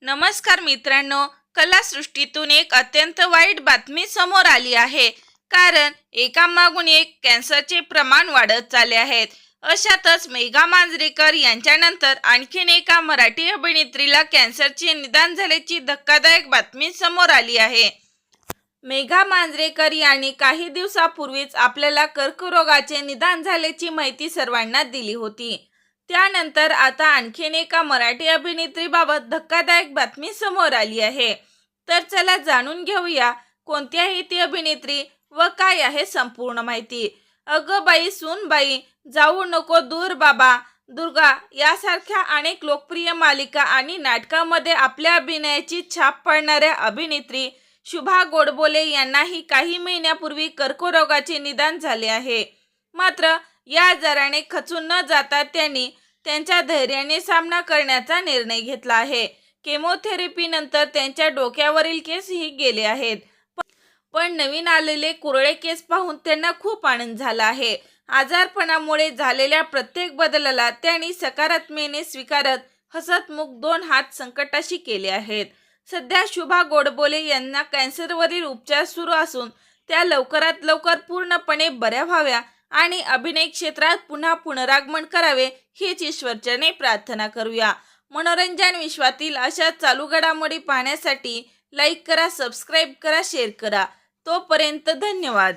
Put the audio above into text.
नमस्कार मित्रांनो, कलासृष्टीतून एक अत्यंत वाईट बातमी समोर आली आहे. कारण एकामागून एक कॅन्सरचे प्रमाण वाढत चालले आहेत. अशातच मेघा मांजरेकर यांच्यानंतर आणखीन एका मराठी अभिनेत्रीला कॅन्सरचे निदान झाल्याची धक्कादायक बातमी समोर आली आहे. मेघा मांजरेकर यांनी काही दिवसापूर्वीच आपल्याला कर्करोगाचे निदान झाल्याची माहिती सर्वांना दिली होती. त्यानंतर आता आणखीन एका मराठी अभिनेत्रीबाबत धक्कादायक बातमी समोर आली आहे. तर चला जाणून घेऊया कोणती आहे ती अभिनेत्री व काय आहे संपूर्ण माहिती. अगं बाई सूनबाई, जाऊ नको दूर बाबा, दुर्गा यासारख्या अनेक लोकप्रिय मालिका आणि नाटकांमध्ये आपल्या अभिनयाची छाप पाडणाऱ्या अभिनेत्री शुभा गोडबोले यांनाही काही महिन्यापूर्वी कर्करोगाचे निदान झाले आहे. मात्र या आजाराने खचून न जाता त्यांनी त्यांच्या धैर्याने सामना करण्याचा निर्णय घेतला आहे. केमोथेरपी नंतर त्यांच्या डोक्यावरील केसही गेले आहेत. पण नवीन आलेले कुरळे केस पाहून त्यांना खूप आनंद झाला आहे. आजारपणामुळे झालेल्या प्रत्येक बदलाला त्यांनी सकारात्मकतेने स्वीकारत हसतमुख दोन हात संकटाशी केले आहेत. सध्या शुभा गोडबोले यांना कॅन्सरवरील उपचार सुरू असून त्या लवकरात लवकर पूर्णपणे बऱ्या व्हाव्या आणि अभिनय क्षेत्रात पुन्हा पुनरागमन करावे हीच ईश्वरचरणी प्रार्थना करूया. मनोरंजन विश्वातील अशा चालू घडामोडी पाहण्यासाठी लाईक करा, सबस्क्राईब करा, शेअर करा. तोपर्यंत धन्यवाद.